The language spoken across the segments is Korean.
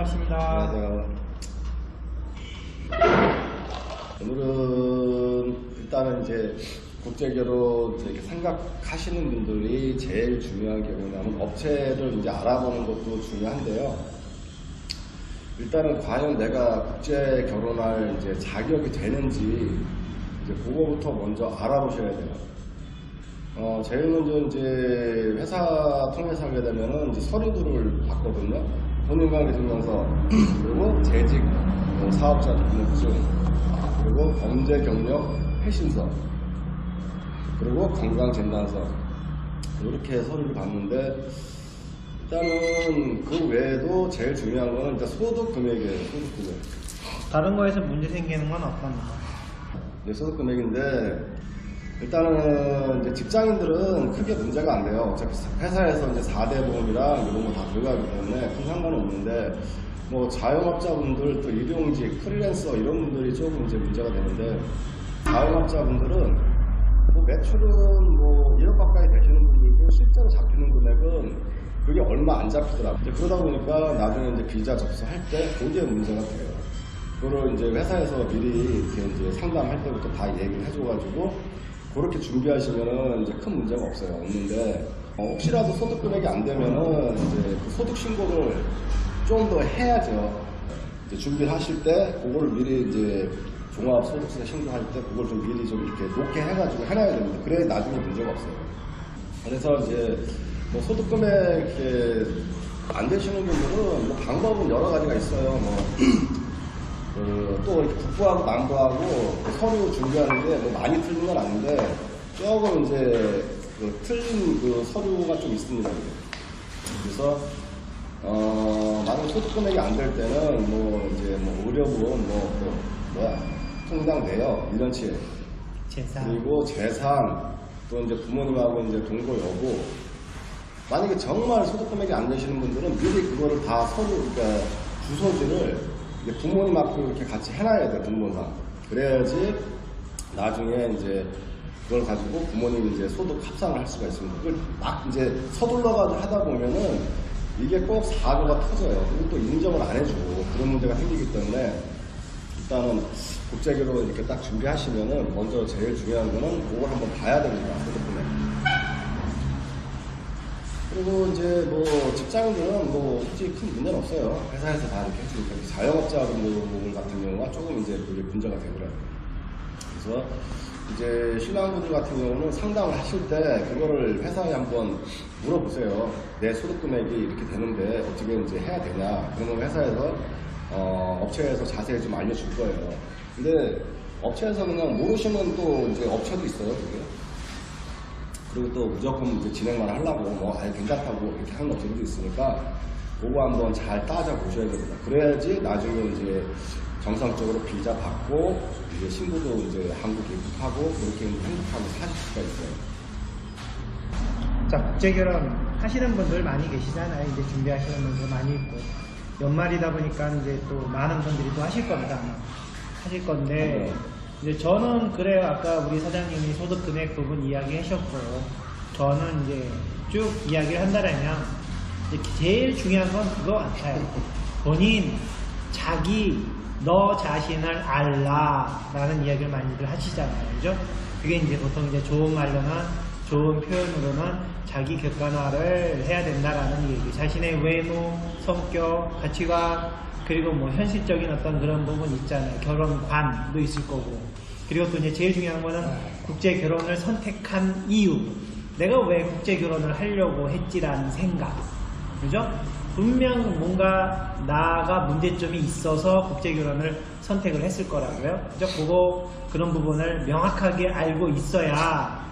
반갑습니다. 안녕하세요. 오늘은 일단은 이제 국제결혼 생각하시는 분들이 제일 중요한 게 뭐냐면 업체를 이제 알아보는 것도 중요한데요. 일단은 과연 내가 국제 결혼할 이제 자격이 되는지 이제 그거부터 먼저 알아보셔야 돼요. 제일 먼저 이제 회사 통해서 하게 되면은 이제 서류들을 받거든요. 혼인관계증명서, 그리고 재직, 사업자 등록증, 그리고 범죄 경력 회신서, 그리고 건강진단서, 이렇게 서류를 받는데, 일단은 그 외에도 제일 중요한 거는 일단 소득 금액이에요. 소득 금액. 다른 거에서 문제 생기는 건 없답니다. 이제 소득 금액인데, 일단은 이제 직장인들은 크게 문제가 안 돼요. 어차피 회사에서 이제 4대 보험이랑 이런 거 다 들어가기 때문에 큰 상관은 없는데, 뭐 자영업자분들, 또 일용직, 프리랜서 이런 분들이 조금 이제 문제가 되는데, 자영업자분들은 뭐 매출은 뭐 1억 가까이 되시는 분들도 실제로 잡히는 금액은 그게 얼마 안 잡히더라고요. 이제 그러다 보니까 나중에 이제 비자 접수할 때 그게 문제가 돼요. 그거를 이제 회사에서 미리 이렇게 이제 상담할 때부터 다 얘기를 해줘가지고 그렇게 준비하시면은 이제 큰 문제가 없는데, 혹시라도 소득 금액이 안 되면은 이제 그 소득 신고를 좀 더 해야죠. 이제 준비를 하실 때 그거를 미리 이제 종합소득세 신고할 때 그걸 좀 미리 좀 이렇게 높게 해가지고 해놔야 됩니다. 그래야 나중에 문제가 없어요. 그래서 이제 뭐 소득 금액 이렇게 안 되시는 분들은 뭐 방법은 여러 가지가 있어요. 또 이렇게 북부하고 남부하고 서류 준비하는데 뭐 많이 틀린 건 아닌데 조금 이제 틀린 그 서류가 좀 있습니다. 그래서 만약 소득 금액이 안 될 때는 뭐 이제 뭐 의료보험 통장 내역 1년치 재산, 그리고 재산, 또 이제 부모님하고 이제 동거 여부. 만약에 정말 소득 금액이 안 되시는 분들은 미리 그거를 다 서류, 그러니까 주소지를 부모님 앞으로 이렇게 같이 해놔야 돼, 등본상. 그래야지 나중에 이제 그걸 가지고 부모님 이제 소득 합산을 할 수가 있습니다. 그걸 막 이제 서둘러가지고 하다 보면은 이게 꼭 사고가 터져요. 그리고 또 인정을 안 해주고 그런 문제가 생기기 때문에 일단은 국제결혼 이렇게 딱 준비하시면은 먼저 제일 중요한 거는 그걸 한번 봐야 됩니다. 소득 금액. 그리고 이제 뭐 직장인들은 뭐 솔직히 큰 문제는 없어요. 회사에서 다 이렇게 해주니까. 자영업자분들 같은 경우가 조금 이제 그게 문제가 되더라고요. 그래서 이제 신랑분들 같은 경우는 상담을 하실 때 그거를 회사에 한번 물어보세요. 내 소득 금액이 이렇게 되는데 어떻게 이제 해야 되냐. 그러면 회사에서 업체에서 자세히 좀 알려줄 거예요. 근데 업체에서 그냥 모르시는 또 이제 업체도 있어요, 그게. 그리고 또 무조건 이제 진행만 하려고 괜찮다고 이렇게 하는 업체도 있으니까 그거 한번 잘 따져보셔야 됩니다. 그래야지 나중에 이제 정상적으로 비자 받고 이제 신부도 이제 한국 입국하고 그렇게 행복하게 사실 수가 있어요. 자, 국제결혼 하시는 분들 많이 계시잖아요. 이제 준비하시는 분들 많이 있고, 연말이다 보니까 이제 또 많은 분들이 또 하실 겁니다. 하실 건데, 이제 저는 그래요. 아까 우리 사장님이 소득 금액 부분 이야기 하셨고, 저는 이제 쭉 이야기를 한다면, 제일 중요한 건 그거 같아요. 본인, 너 자신을 알라라는 이야기를 많이들 하시잖아요. 그죠? 그게 이제 보통 이제 좋은 말로는, 좋은 표현으로는 자기 객관화를 해야 된다라는 얘기. 자신의 외모, 성격, 가치관, 그리고 뭐 현실적인 어떤 그런 부분 있잖아요. 결혼관도 있을 거고. 그리고 또 이제 제일 중요한 거는 국제 결혼을 선택한 이유. 내가 왜 국제 결혼을 하려고 했지라는 생각. 그죠? 분명 뭔가 나가 문제점이 있어서 국제 결혼을 선택을 했을 거라고요. 그죠? 그런 부분을 명확하게 알고 있어야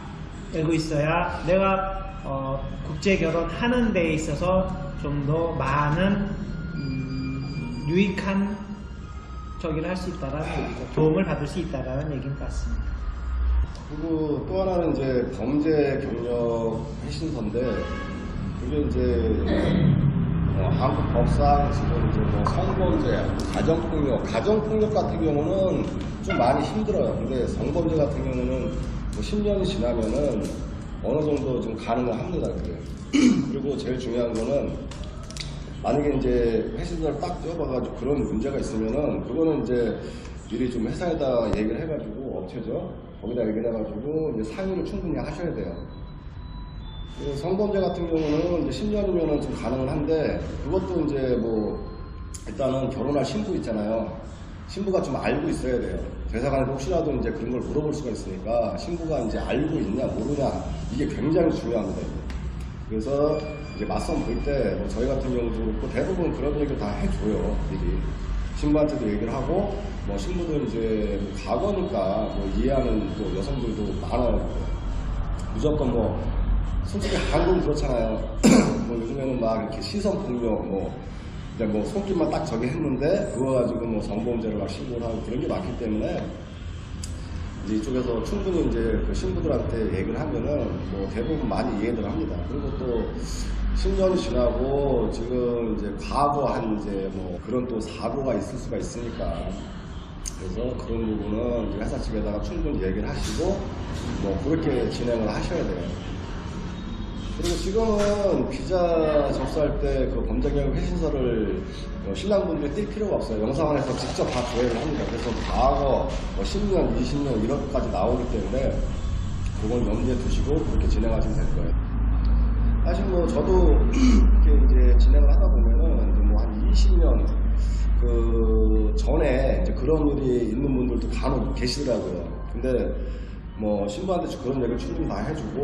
내가 국제 결혼하는 데 있어서 좀 더 많은 유익한 저기를 할 수 있다라는 얘기죠. 도움을 받을 수 있다라는 얘기인 것 같습니다. 그리고 또 하나는 이제 범죄 경력 회신서인데 그게 이제 한국 법상 지금 이제 뭐 성범죄, 가정폭력 같은 경우는 좀 많이 힘들어요. 근데 성범죄 같은 경우는 뭐 10년이 지나면은 어느 정도 좀 가능을 합니다. 그게. 그리고 제일 중요한 거는 만약에 이제 회사를 딱 떼어봐가지고 그런 문제가 있으면은 그거는 이제 미리 좀 회사에다 얘기를 해가지고 업체죠. 거기다 얘기를 해가지고 이제 상의를 충분히 하셔야 돼요. 그 성범죄 같은 경우는 이제 10년이면은 좀 가능은 한데 그것도 이제 뭐 일단은 결혼할 신부 있잖아요. 신부가 좀 알고 있어야 돼요. 대사관에서 혹시라도 이제 그런 걸 물어볼 수가 있으니까 신부가 이제 알고 있냐 모르냐 이게 굉장히 중요합니다. 그래서 이제 맞선 볼 때 뭐 저희 같은 경우도 그렇고 대부분 그런 얘기를 다 해줘요. 미리 신부한테도 얘기를 하고 뭐 신부도 이제 과거니까 뭐 이해하는 또 여성들도 많아요. 무조건 뭐 솔직히 한국은 그렇잖아요. 뭐 요즘에는 막 이렇게 시선 폭력 이제 뭐 손짓만 딱 저기 했는데 그거 가지고 뭐 성범죄를 막 신고를 하고 그런 게 많기 때문에 이제 이쪽에서 충분히 이제 그 신부들한테 얘기를 하면은 뭐 대부분 많이 이해들 합니다. 그리고 또 10년이 지나고 지금 이제 과거한 이제 뭐 그런 또 사고가 있을 수가 있으니까 그래서 그런 부분은 이제 회사 측에다가 충분히 얘기를 하시고 뭐 그렇게 진행을 하셔야 돼요. 그리고 지금은 비자 접수할 때 그 범죄경력 회신서를 신랑분들이 뛸 필요가 없어요. 영사관에서 직접 다 조회를 합니다. 그래서 과거 10년, 20년 이런 것까지 나오기 때문에 그건 염두에 두시고 그렇게 진행하시면 될 거예요. 사실 뭐 저도 이렇게 이제 진행을 하다 보면은 뭐 한 20년 그 전에 이제 그런 일이 있는 분들도 간혹 계시더라고요. 근데 뭐 신부한테 그런 얘기를 충분히 다 해주고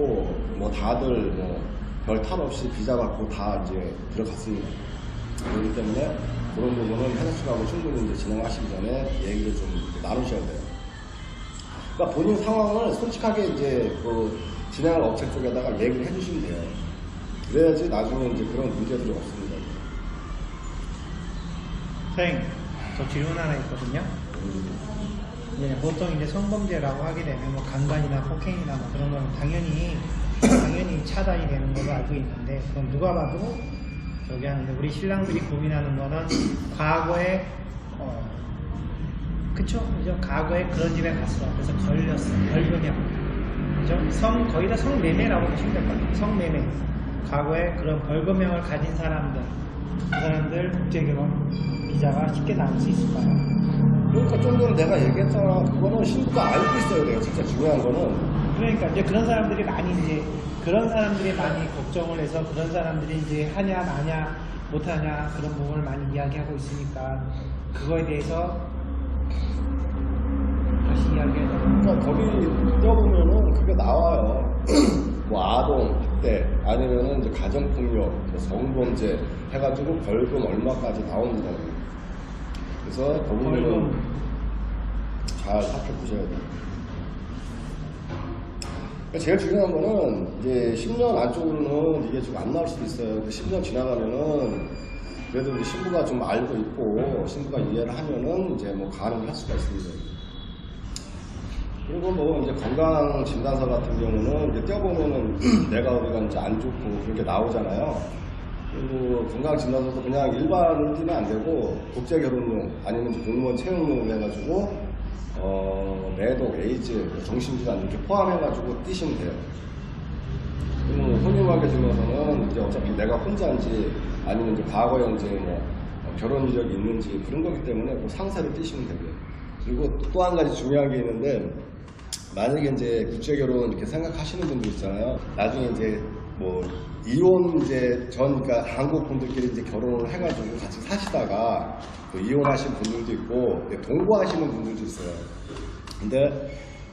뭐 다들 뭐 별 탈 없이 비자 받고 다 이제 들어갔습니다. 그렇기 때문에 그런 부분은 회사 측하고 충분히 이제 진행하시기 전에 얘기를 좀 나누셔야 돼요. 그러니까 본인 상황을 솔직하게 이제 그 진행할 업체 쪽에다가 얘기를 해주시면 돼요. 그래야지 나중에 이제 그런 문제들이 없습니다. 선생님, 저 질문 하나 있거든요. 네, 보통 이제 성범죄라고 하게 되면 뭐 강간이나 폭행이나 뭐 그런 건 당연히 차단이 되는 걸로 알고 있는데 그건 누가 봐도 저기 하는데 우리 신랑들이 고민하는 거는 과거에 그쵸? 그죠? 과거에 그런 집에 갔어. 그래서 걸렸어. 벌금형. 그죠? 거의 다 성매매라고 보시면 될 것 같아요. 성매매. 과거에 그런 벌금형을 가진 사람들, 그 사람들 국제결혼 비자가 쉽게 나올 수 있을까요? 그러니까 좀 전에 내가 얘기했잖아. 그거는 신부가 알고 있어야 돼요. 진짜 중요한 거는. 그러니까 이제 그런 사람들이 많이 걱정을 해서 그런 사람들이 이제 하냐 마냐 못하냐 그런 부분을 많이 이야기하고 있으니까 그거에 대해서 다시 이야기해야 돼요. 그러니까 거기 뛰어보면은 그게 나와요. 뭐 아동 학대 아니면은 이제 가정폭력, 뭐 성범죄 해가지고 벌금 얼마까지 나옵니다. 그래서 그 부분은 잘 살펴보셔야 돼요. 제일 중요한 거는 이제 10년 안쪽으로는 이게 좀 안 나올 수도 있어요. 10년 지나가면은 그래도 이제 신부가 좀 알고 있고 신부가 이해를 하면은 이제 뭐 가능할 수가 있습니다. 그리고 뭐 이제 건강 진단서 같은 경우는 이제 떼어보면은 내가 어디가 이제 안 좋고 그런 게 나오잖아요. 그리고 건강 진단서도 그냥 일반으로 띄면 안 되고 국제 결혼용 아니면 공무원 채용용 해가지고 매독, 에이즈, 정신질환 이렇게 포함해가지고 띄시면 돼요. 그리고 혼인관계 증명서는 이제 어차피 내가 혼자인지 아니면 이제 과거에 이제 뭐 결혼 이력이 있는지 그런 거기 때문에 그 상세를 띄시면 되고요. 그리고 또 한 가지 중요한 게 있는데 만약에 이제 국제 결혼 이렇게 생각하시는 분들 있잖아요. 나중에 이제 뭐 이혼 이제 그러니까 한국 분들끼리 이제 결혼을 해가지고 같이 사시다가 또 이혼하신 분들도 있고 동거하시는 분들도 있어요. 근데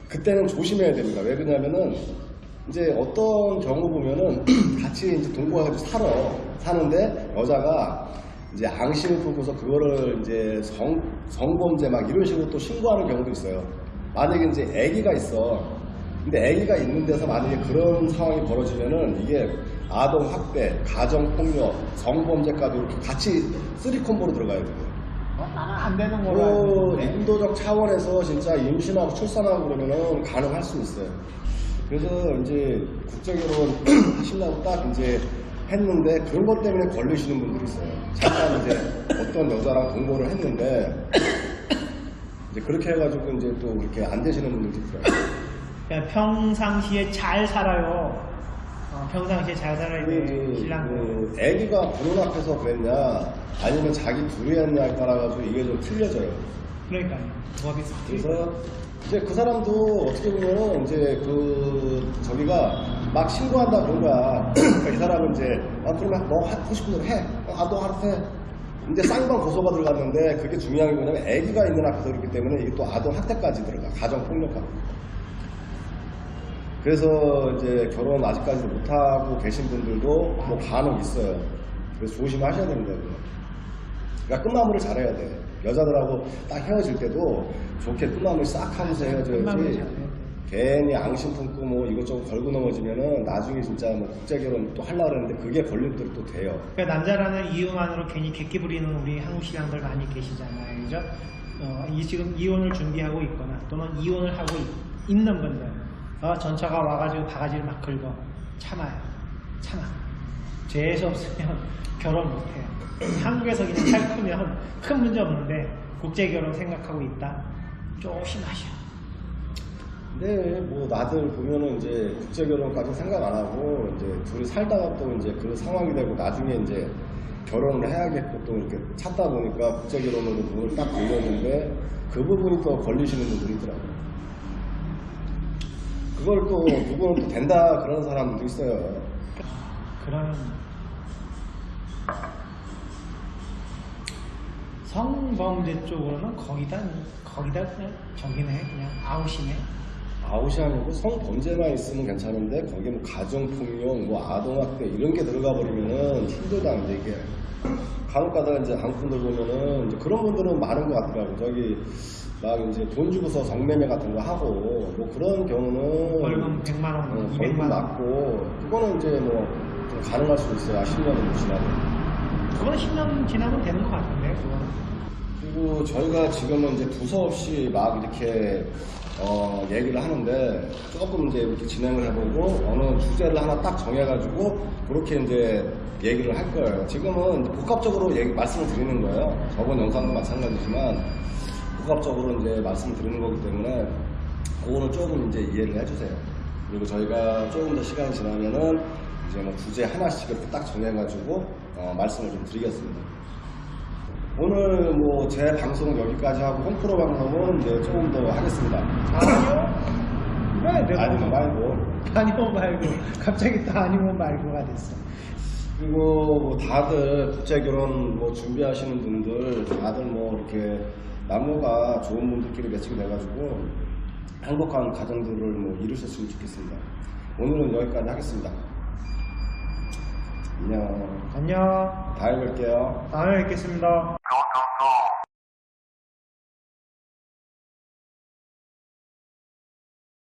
그때는 조심해야 됩니다. 왜 그러냐면은 이제 어떤 경우 보면은 같이 이제 동거해가지고 사는데 여자가 이제 앙심을 품고서 그거를 이제 성범죄 막 이런 식으로 또 신고하는 경우도 있어요. 만약에 이제 아기가 있어. 근데 아기가 있는 데서 만약에 그런 상황이 벌어지면은 이게 아동 학대, 가정 폭력, 성범죄까지 이렇게 같이 3콤보로 들어가야 돼요. 나는 안 되는 걸로 알고 있는데. 인도적 차원에서 진짜 임신하고 출산하고 그러면은 가능할 수 있어요. 그래서 이제 국제결혼 하시려고 딱 이제 했는데 그런 것 때문에 걸리시는 분들이 있어요. 잠깐 이제 어떤 여자랑 동거를 했는데 이제 그렇게 해가지고 이제 또 그렇게 안 되시는 분들도 있어요. 그냥 평상시에 잘 살아요. 평상시에 잘 살아야 될 신랑들. 애기가 부모 앞에서 그랬냐 아니면 자기 둘이 했냐에 따라가지고 이게 좀 틀려져요. 그러니까요. 뭐가 비슷해. 그래서 이제 그 사람도 어떻게 보면 이제 저기가 막 신고한다 그런 거야. 그러니까 이 사람은 이제 그러면 너 하고 싶은 대로 해. 너 알아서 해. 근데 쌍방 고소가 들어갔는데 그게 중요한 게 뭐냐면 애기가 있는 앞에서 그렇기 때문에 이게 또 아동 학대까지 들어가. 가정 폭력하고. 그래서 이제 결혼 아직까지 못하고 계신 분들도 뭐 간혹 있어요. 그래서 조심하셔야 됩니다. 그러니까 끝마무리를 잘해야 돼. 여자들하고 딱 헤어질 때도 좋게 끝마무리 싹 하면서 헤어져야지. 괜히 앙심 품고 뭐 이것저것 걸고 넘어지면은 나중에 진짜 뭐 국제결혼 또 하려고 그러는데 그게 걸림돌이 또 돼요. 그러니까 남자라는 이유만으로 괜히 객기 부리는 우리 한국 신랑들 많이 계시잖아요. 그죠? 지금 이혼을 준비하고 있거나 또는 이혼을 하고 있는 분들. 전차가 와가지고 바가지를 막 긁어. 참아요. 참아. 재수 없으면 결혼 못해요. 한국에서 그냥 잘 크면 큰 문제 없는데 국제결혼 생각하고 있다? 조심하셔. 근데 뭐 나들 보면은 이제 국제결혼까지 생각 안 하고 이제 둘이 살다가 또 이제 그 상황이 되고 나중에 이제 결혼을 해야겠고 또 이렇게 찾다 보니까 국제결혼으로 돈을 딱 돌렸는데 그 부분이 또 걸리시는 분들이 있더라고요. 그걸 또 누구는 또 된다 그런 사람들도 있어요. 그런 성범죄 쪽으로는 거기다 그냥 저기네 그냥 아웃이네. 아웃이 아니고 성범죄만 있으면 괜찮은데 거기에 뭐 가정폭력, 뭐 아동학대 이런 게 들어가 버리면은 힘들다. 이제 이게 간혹 가다가 이제 한국 분들 보면은 이제 그런 분들은 많은 것 같더라고. 저기 막 이제 돈 주고서 성매매 같은 거 하고 뭐 그런 경우는 벌금 100만 원, 200만 벌금 원. 맞고 그거는 이제 뭐 좀 가능할 수 있어요. 10년은 지나도. 그건 10년 지나면 되는 것 같은데 그건. 그리고 저희가 지금은 이제 두서없이 막 이렇게 얘기를 하는데 조금 이제 이렇게 진행을 해보고 어느 주제를 하나 딱 정해가지고 그렇게 이제 얘기를 할 거예요. 지금은 이제 복합적으로 말씀을 드리는 거예요. 저번 영상도 마찬가지지만 복합적으로 이제 말씀을 드리는 거기 때문에 그거는 조금 이제 이해를 해주세요. 그리고 저희가 조금 더 시간이 지나면은 이제 뭐 주제 하나씩 이렇게 딱 정해가지고 말씀을 좀 드리겠습니다. 오늘 뭐 제 방송은 여기까지 하고 홈프로 방송은 이제 조금 더 하겠습니다. 아니요? 왜 내가 아니면 말고. 아니면 말고 갑자기 또 아니면 말고가 됐어. 그리고 뭐 다들 국제결혼 뭐 준비하시는 분들 다들 뭐 이렇게 남녀가 좋은 분들끼리 매칭이 돼가지고 행복한 가정들을 뭐 이루셨으면 좋겠습니다. 오늘은 여기까지 하겠습니다. 안녕. 안녕. 다음에 뵐게요. 다음에 뵙겠습니다.